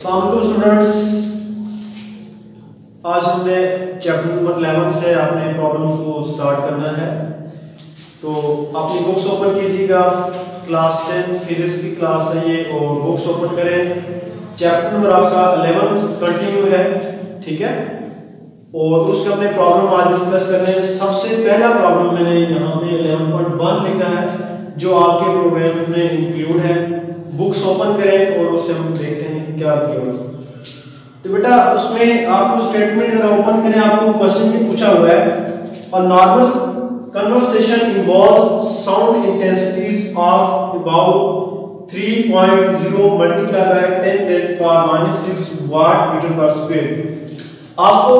अस्सलाम स्टूडेंट्स, आज हमने चैप्टर नंबर 11 से आपने प्रॉब्लम को स्टार्ट करना है। तो अपनी बुक्स ओपन कीजिएगा। क्लास 10 फिजिक्स की क्लास है ये, और बुक्स ओपन करें। चैप्टर नंबर आपका 11 कंटिन्यू है, ठीक है। और उसके अपने प्रॉब्लम आज डिस्कस करने हैं। सबसे पहला प्रॉब्लम मैंने यहाँ पे 11.1 लिखा है, जो आपके प्रोग्राम में इंक्लूड है। बुक्स ओपन करें और उससे हम देखते हैं कि क्या दिया हुआ है। तो बेटा उसमें आपको स्टेटमेंट अगर ओपन करें, आपको क्वेश्चन भी पूछा हुआ है, और normal conversation involves sound intensities of about 3.0 multiply by 10⁻⁻6 watt metre per square. आपको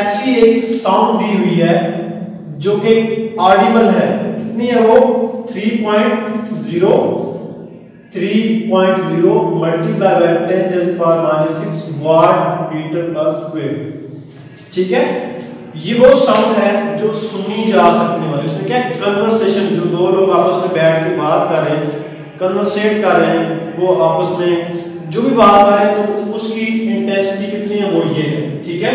ऐसी एक साउंड दी हुई है जो कि ऑडिबल है। कितनी है वो? 3.0 multiply by 10⁻⁻6 watt metre per square, ठीक है। ये वो साउंड है जो सुनी जा सकने वाली। इसमें क्या है? कन्वर्सेशन, जो दो लोग आपस में बैठ के बात कर रहे हैं, कन्वर्सेट कर रहे हैं, वो आपस में जो भी बात कर रहे हैं, तो उसकी इंटेंसिटी कितनी है वो ये है, ठीक है।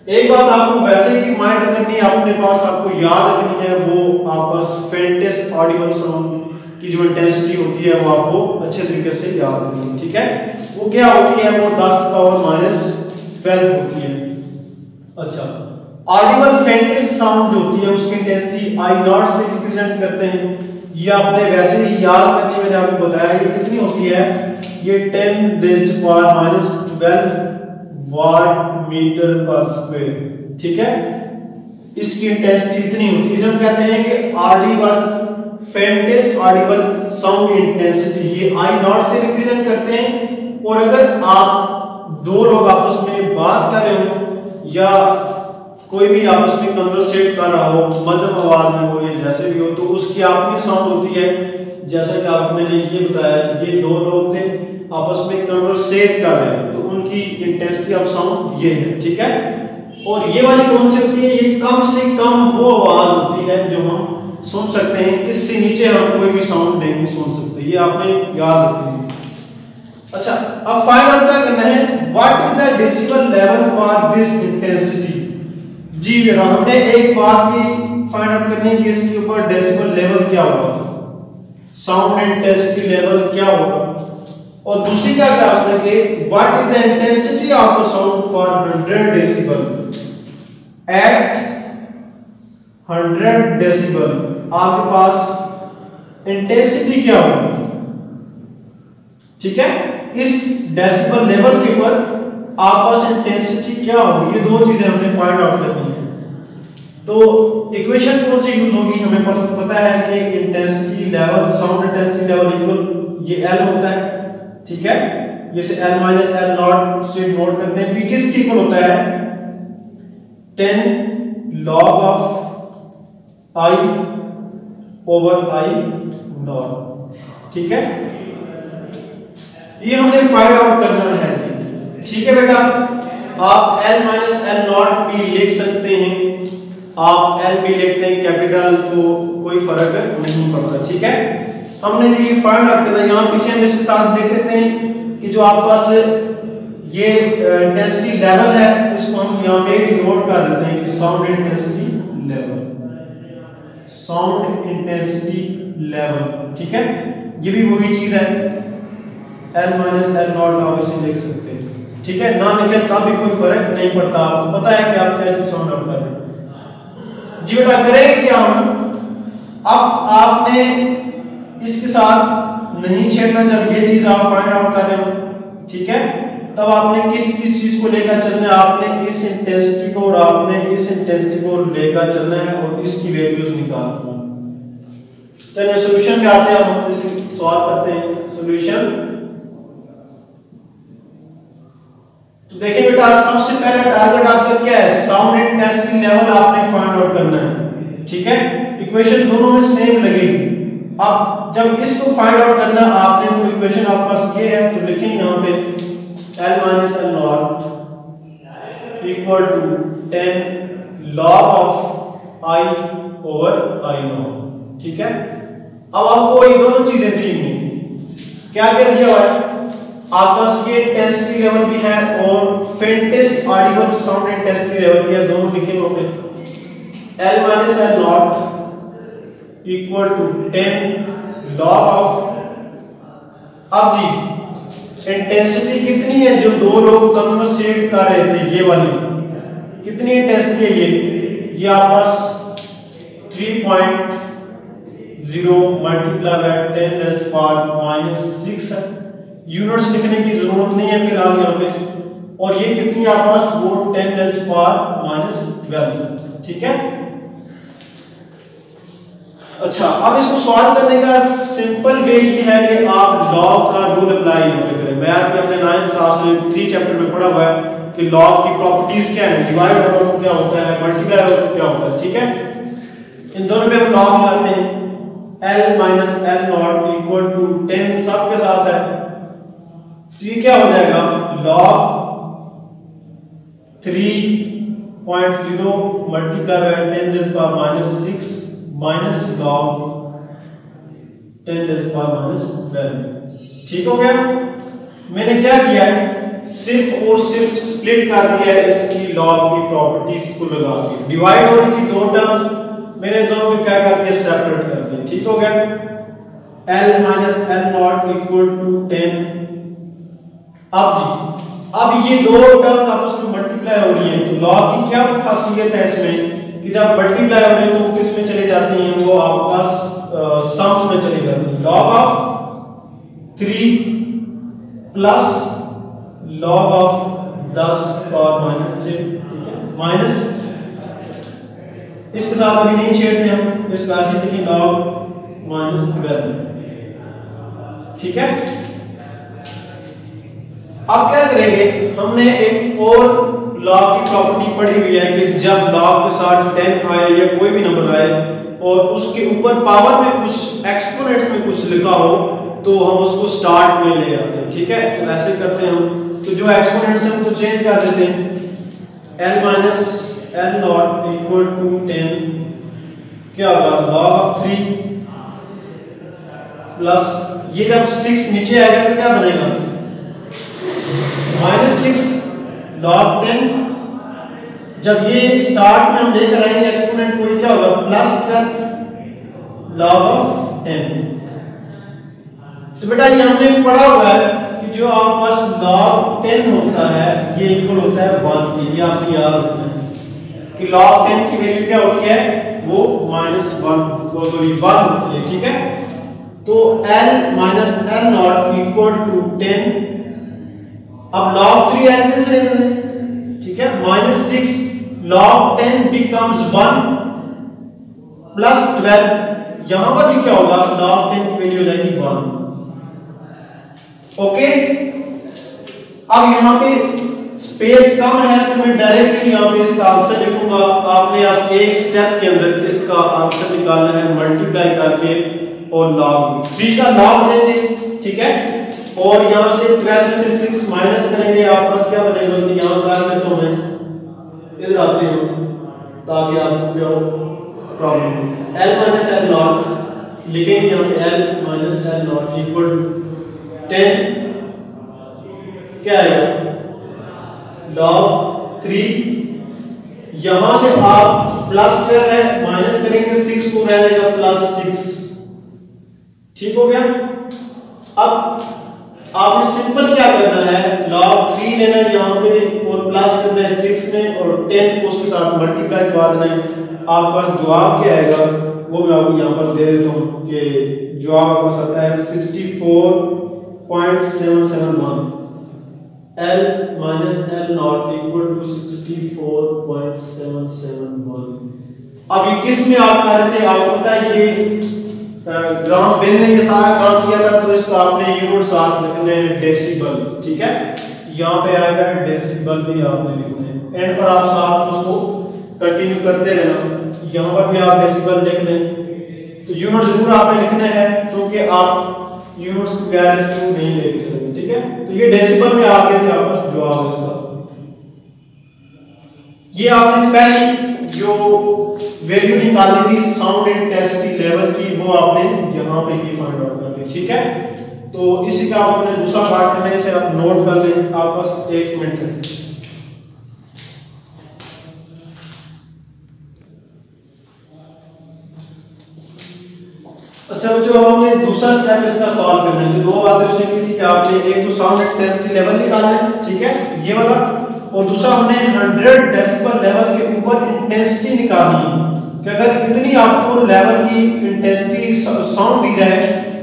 एक बात आपको वैसे ही रिमाइंड करनी है, अपने पास आपको याद रखनी है, वो आपस फेंटेस्ट ऑडिबल साउंड की जो इंटेंसिटी होती है वो आपको अच्छे तरीके से याद रखनी है, ठीक है। वो क्या होती है? वो 10⁻⁻12 होती है। अच्छा, ऑडिबल फेंटेस्ट साउंड जो होती है उसकी इंटेंसिटी I0 से रिप्रेजेंट करते हैं। ये आपने वैसे ही याद करनी, मैंने आपको बताया ये कितनी होती है, ये 10⁻12 वाट मीटर पर स्क्वायर, ठीक है। इसकी इंटेंसिटी इतनी होती है। इसे हम कहते हैं कि Audible faintest Audible sound intensity, ये I0 से रिप्रेजेंट करते हैं। और अगर आप दो लोग आपस में बात कर रहे हो या कोई भी आपस में कन्वर्सेट कर रहा हो, मध्यम आवाज में हो या जैसे भी हो, तो उसकी अपनी साउंड होती है। जैसा कि आपको मैंने ये बताया, ये दो लोग थे आपस में कन्वर्सेट कर रहे हैं, तो उनकी इंटेंसिटी ऑफ साउंड ये है, ठीक है। और ये वाली कौन सी होती है? ये कम से कम वो आवाज होती है जो हम सुन सकते हैं। इससे नीचे हम कोई भी साउंड नहीं सुन सकते, ये आपने याद रखना है। अच्छा, अब फाइंड आउट क्या करना है? What is the decibel level for this intensity. जी बेटा, हमने एक बात की फाइंड आउट करनी है कि इसके ऊपर डेसिबल लेवल क्या होगा, साउंड इंटेंसिटी लेवल क्या होगा। और दूसरी क्या कहा उसने कि what is the intensity of the sound for 100 decibel at 100 decibel. आपके पास इंटेंसिटी क्या होगी, ठीक है। इस डेसिबल लेवल के ऊपर आपस इंटेंसिटी क्या होगी, ये दो चीजें हमने फाइंड आउट करनी है। तो इक्वेशन कौन सी यूज होगी? हमें पता है कि intensity level, sound intensity level equal ये L होता है, ठीक है। जैसे L माइनस L नॉट से नोट करते हैं। P किसके इक्वल होता है? 10 log of I over I naught, ठीक है। ये हमने फाइंड आउट करना है, ठीक है बेटा। आप L माइनस L नॉट भी लिख सकते हैं, आप L भी लिखते हैं कैपिटल, तो कोई फर्क नहीं पड़ता, ठीक है। हमने ये फाइंड आउट करना है। यहाँ पीछे हम इसके साथ देख लेते हैं कि जो आपके पास ये इंटेंसिटी लेवल है, इसको हम यहाँ पे नोट कर देते हैं कि sound intensity level, sound intensity level, ठीक है। ये भी वही चीज है, L माइनस L नॉट आप इसे लिख सकते हैं, ठीक है। ना लिखें तब भी कोई फर्क नहीं पड़ता, आपको पता है कि आप क्या चीज साउंड आउट कर रहे हैं। जी बेटा, करेंगे क्या हम? अब आपने इसके साथ नहीं छेड़ना जब ये चीज आप फाइंड आउट कर रहे हो, ठीक है। तब आपने किस चीज को लेकर चलना है? आपने इस इंटेंसिटी को और आपने इस इंटेंसिटी को लेकर चलना है और इसकी वैल्यूज निकालनी है। चलिए सॉल्यूशन पे आते हैं। हम इसे सॉल्व करते हैं। सॉल्यूशन तो देखिए बेटा, सबसे पहला टारगेट आपका क्या है? साउंड इंटेंसिटी लेवल आपने फाइंड आउट करना है, ठीक है। इक्वेशन दोनों में सेम लगेगी। अब जब इसको फाइंड आउट करना आपने, तो इक्वेशन आपके पास ये है, तो लिखेंगे यहाँ पे L minus L naught equal to 10 log of I over I naught, ठीक है। अब आपको ये दोनों चीजें दी हुई, क्या क्या दिया हुआ है? आपके पास ये इंटेंसिटी लेवल भी है और faintest Audible sound intensity level भी है, दोनों लिखे होते हैं। L minus L naught equal to 10 log of, अब जी इंटेंसिटी कितनी है जो दो लोग कन्वर्सेट कर रहे थे, ये वाली कितनी इंटेंसिटी है, ये आपके पास 3.0 multiply by 10 raised to power -6 है। यूनिट्स लिखने की जरूरत नहीं है फिलहाल यहाँ पे, और ये कितनी है आपके पास, वो 10 रेज़्ड टू पावर -12, ठीक है। अच्छा, अब इसको सॉल्व करने का सिंपल वे ये है कि आप लॉग का रूल अप्लाई यहाँ पे करें। मैथ में अपने 9th क्लास में 3 चैप्टर में पढ़ा हुआ है कि लॉग की प्रॉपर्टीज क्या है, डिवाइड और तो क्या होता है, मल्टीप्लाई और तो क्या होता है, ठीक है। इन दोनों पे हम लॉग लगाते हैं, L minus L naught equal to 10 सब के साथ है, तो ये क्या हो जाएगा, log 3.0 multiply by 10 raise to power -6 minus log 10 raise to power -12, ठीक हो गया। मैंने क्या किया है, सिर्फ और सिर्फ स्प्लिट कर दिया है इसकी लॉग की प्रॉपर्टीज को लगा के। डिवाइड हो रही थी दो टर्म्स, मैंने दोनों को क्या कर दिया, सेपरेट कर दिया, ठीक हो गया। L minus L naught equal to 10। अब ये दो टर्म आपस में मल्टीप्लाई हो रही हैं, तो लॉग की क्या खासियत है इसमें कि जब मल्टीप्लाई हो रही है तो किस में चले जाती हैं, वो आपके पास सम्स में चली जाती है। log of 3 plus log of 10 power -6, ठीक है, माइनस इसके साथ अभी नहीं छेड़ते हम, इसको ऐसे लिखें log -12, ठीक है। अब क्या करेंगे, हमने एक और log की प्रॉपर्टी पढ़ी हुई है कि जब log के साथ 10 आए या कोई भी नंबर आए और उसके ऊपर पावर में कुछ एक्सपोनेंट्स में कुछ लिखा हो तो हम उसको स्टार्ट में ले आते हैं, ठीक है। तो ऐसे करते हैं हम, तो जो एक्सपोनेंट्स हैं उनको चेंज कर देते हैं। L minus L naught equal to 10 क्या होगा, log ऑफ 3 प्लस ये जब 6 नीचे आएगा तो क्या बनेगा, -6 log 10। जब ये स्टार्ट में हम लेकर आएंगे एक्सपोनेंट को, क्या होगा, +12 log ऑफ 10। तो बेटा ये हमने पढ़ा हुआ है कि जो आपके पास log 10 होता है ये इक्वल होता है 1 के, ये आपने याद रखना है कि log 10 की वैल्यू क्या होती है, वो -1 होती है, ठीक है। तो L minus L naught equal to 10। अब log 3 ऐसे से लेते हैं, ठीक है, -6 log 10 becomes 1 प्लस 12, यहां पर भी क्या होगा, log 10 की वैल्यू हो जाएगी 1, ओके। अब यहाँ पे स्पेस कम है तो मैं डायरेक्टली यहाँ पे इसका आंसर लिखूंगा। आपने आप एक स्टेप के अंदर इसका आंसर निकालना है मल्टीप्लाई करके और log 3 का log लेंगे, ठीक है, और यहाँ से 12 में से 6 माइनस करेंगे, आपके पास क्या बनेगा कि यहाँ कर लेता हूँ मैं, इधर आते हैं ताकि आपको क्या प्रॉब्लम हो। L minus L naught लिखेंगे हम, L minus L naught equal to 10 क्या आएगा, log 3। यहां से आप +12 है, माइनस करेंगे 6 को, रह जाएगा +6, ठीक हो गया। अब आपने सिंपल क्या करना है, log 3 लेना है यहाँ पे और प्लस करना है 6 में और 10 को उसके साथ मल्टीप्लाई करवा देना है। आपके पास जवाब क्या आएगा वो मैं आपको यहाँ पर दे देता हूँ कि जवाब आपको सकता है 64.771। L minus L naught equal to 64.771। अब ये किस में आप कर रहे थे, आपको पता है ये ग्राम बेल ने ये सारा काम किया था, तो इसका आपने यूनिट साथ लिखने हैं डेसिबल, ठीक है। यहाँ पे आएगा डेसिबल भी आपने लिखने हैं, एंड पर आप साथ उसको कंटिन्यू करते रहना। यहाँ पर भी आप डेसिबल लिख दें, तो यूनिट जरूर आपने लिखने हैं क्योंकि आप यूनिट्स को गैर स्कूल नहीं लेके चलेंगे, ठीक है। तो ये डेसिबल में आ गया थे आपका जवाब इसका। ये आपने पहली जो वैल्यू निकाली थी साउंड इंटेंसिटी लेवल की, वो आपने यहाँ पे की फाइंड आउट कर दी, ठीक है। तो इसी का आप अपने दूसरा पार्ट करने से आप नोट कर लें, आप बस 1 मिनट। अच्छा बच्चों, हमने दूसरा स्टेप इसका सॉल्व करना है। दो बातें उसने की थी कि आपने एक तो साउंड इंटेंसिटी लेवल निकालना है, ठीक है, ये वाला, और दूसरा हमने 100 डेसिबल लेवल के ऊपर इंटेंसिटी निकालनी है कि अगर इतनी आपको लेवल की इंटेंसिटी साउंड दी जाए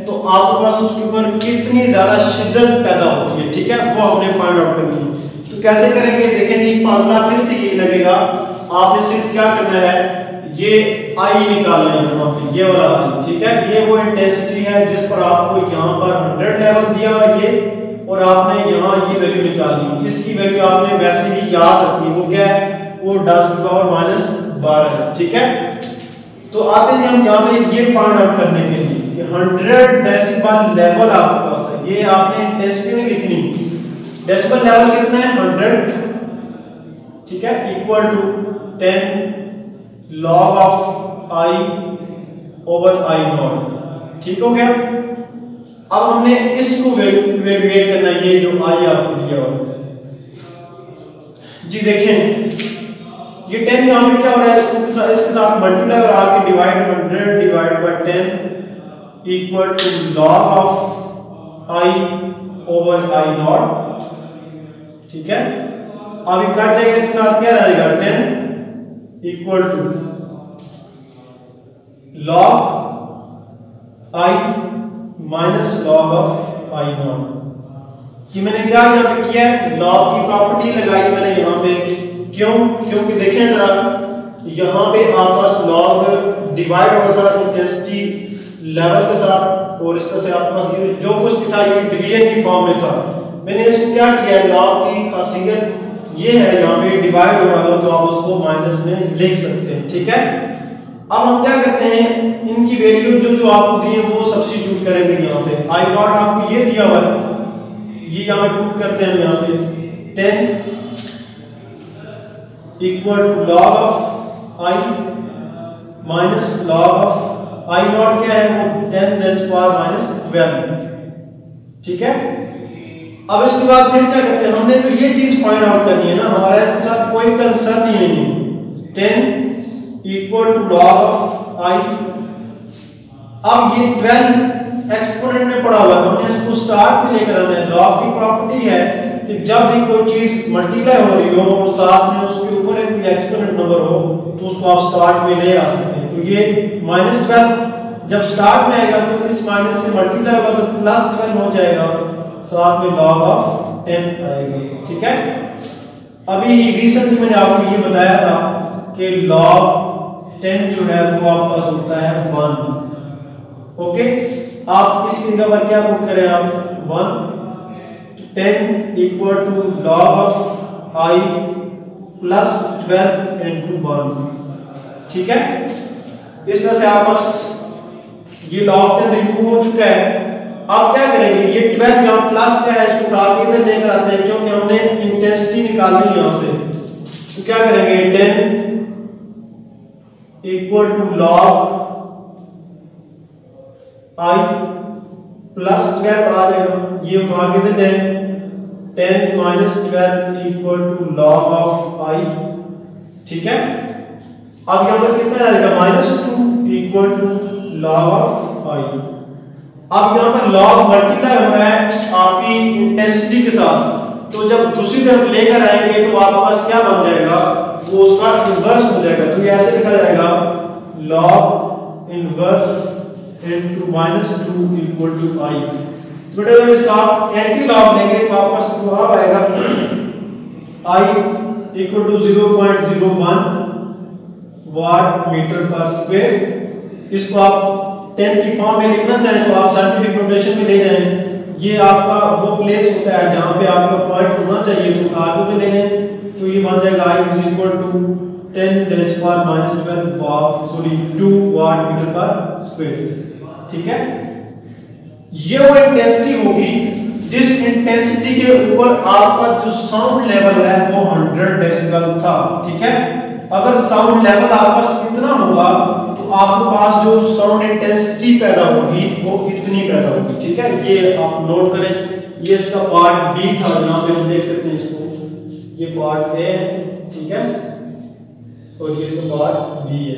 तो आपके पास उसके ऊपर कितनी ज्यादा शिद्दत पैदा होती है, ठीक है, वो हमने फाइंड आउट करनी है। तो कैसे करेंगे, देखें जी, फार्मूला फिर से ये लगेगा। आपने सिर्फ क्या करना है, ये आई निकालना है यहाँ पे, ये वाला आई, ठीक है, ये वो इंटेंसिटी है जिस पर आपको यहाँ पर 100 लेवल दिया हुआ ये, और आपने यहाँ ये वैल्यू निकालनी। इसकी वैल्यू आपने वैसे ही याद रखनी, वो क्या है, वो 10⁻12 है, ठीक है। तो आते हैं हम यहाँ पे ये फाइंड आउट करने के लिए कि 100 डेसिबल लेवल आपके पास है, ये आपने इंटेंसिटी नहीं लिखनी, डेसिबल लेवल कितना है 100, ठीक है, equal to 10 log of I over I naught, ठीक हो गया। अब हमने इसको वेरिएट करना है, ये जो I आपको दिया हुआ है जी, देखें ये 10 यहाँ पे क्या हो रहा है, इसके साथ मल्टीप्लाई और आके divide, 100 divide by 10 equal to log of I over I naught, ठीक है। अब ये कट जाएगा, इसके साथ क्या रहेगा 10 equal to log I minus log of I naught. ये मैंने क्या यहाँ पे किया है, log की प्रॉपर्टी लगाई मैंने यहाँ पे, क्यों, क्योंकि देखें जरा यहाँ पे आपस log डिवाइड हो रहा था इंटेंसिटी लेवल के साथ, और इसका से आपके पास जो कुछ भी था ये डिवीजन की फॉर्म में था। मैंने इसको क्या किया है, log की खासियत ये है, यहाँ पे डिवाइड हो रहा हो तो आप उसको माइनस में लिख सकते हैं, ठीक है। अब हम क्या करते हैं, इनकी वैल्यू जो आपको दी है वो सब्स्टिट्यूट करेंगे यहाँ पे। आई नॉट आपको ये दिया हुआ है, ये यहाँ पे पुट करते हैं यहाँ पे 10 equal to log of I minus log of I naught क्या है, वो 10 रेज़ पावर माइनस 12, ठीक है। अब इसके बाद फिर क्या करते हैं, हमने तो ये चीज फाइंड आउट करनी है ना, हमारा इसके साथ कोई कंसर्न नहीं है। 10 equal to log of I, अब ये 12 एक्सपोनेंट में पड़ा हुआ है, हमने इसको स्टार्ट में लेकर आना है। log की प्रॉपर्टी है कि जब भी कोई चीज मल्टीप्लाई हो रही हो और साथ में उसके ऊपर एक कोई एक्सपोनेंट नंबर हो तो उसको आप स्टार्ट में ले आ सकते हैं। तो ये -12 जब स्टार्ट में आएगा तो इस माइनस से मल्टीप्लाई होगा तो +12 हो जाएगा, साथ में log ऑफ 10 आएगा, ठीक है। अभी रिसेंटली मैंने आपको ये बताया था कि log 10 जो है वो आपका पास होता है 1, ओके। आप इस जगह पर क्या पुट करें, आप 1, 10 equal to log of I plus 12 into 1, ठीक है। इस तरह से आप बस ये log 10 रिमूव हो चुका है। आप क्या करेंगे, ये 12 यहाँ प्लस क्या है, इसको उठा के इधर लेकर आते हैं क्योंकि हमने इंटेंसिटी निकालनी है यहाँ से। तो क्या करेंगे, 10 equal to log I plus 12 आ जाएगा, ये उठा के इधर ले, 10 minus 12 equal to log of I, ठीक है। अब यहाँ पर कितना आएगा, -2 equal to log of I। अब यहाँ पर log मल्टीप्लाई हो रहा है आपकी इंटेंसिटी के साथ, तो जब दूसरी तरफ लेकर आएंगे तो आपके पास क्या बन जाएगा, वो उसका इन्वर्स हो जाएगा। तो ये ऐसे लिखा जाएगा log inverse into -2 equal to I। तो बेटा जब इसका आप एंटी लॉग लेंगे तो आपके पास जवाब आएगा I equal to 0.01 watt metre per square. इसको आप 10 की फॉर्म में लिखना चाहें तो आप साइंटिफिक नोटेशन में ले जाएं, ये आपका वो प्लेस होता है जहां पे आपका पॉइंट होना चाहिए, तो आगे तो ले लें, तो ये बन जाएगा I is equal to 10 raise power -12 2 watt metre per square, ठीक है। ये वो इंटेंसिटी होगी जिस इंटेंसिटी के ऊपर आपका जो साउंड लेवल है वो 100 डेसिबल था, ठीक है। अगर साउंड लेवल आपका इतना होगा तो आपके पास जो साउंड इंटेंसिटी पैदा होगी वो इतनी पैदा होगी, ठीक है। ये आप नोट करें, ये इसका पार्ट बी था, यहाँ पे हम देख सकते हैं इसको, ये पार्ट ए है, ठीक है, और ये इसका पार्ट बी है।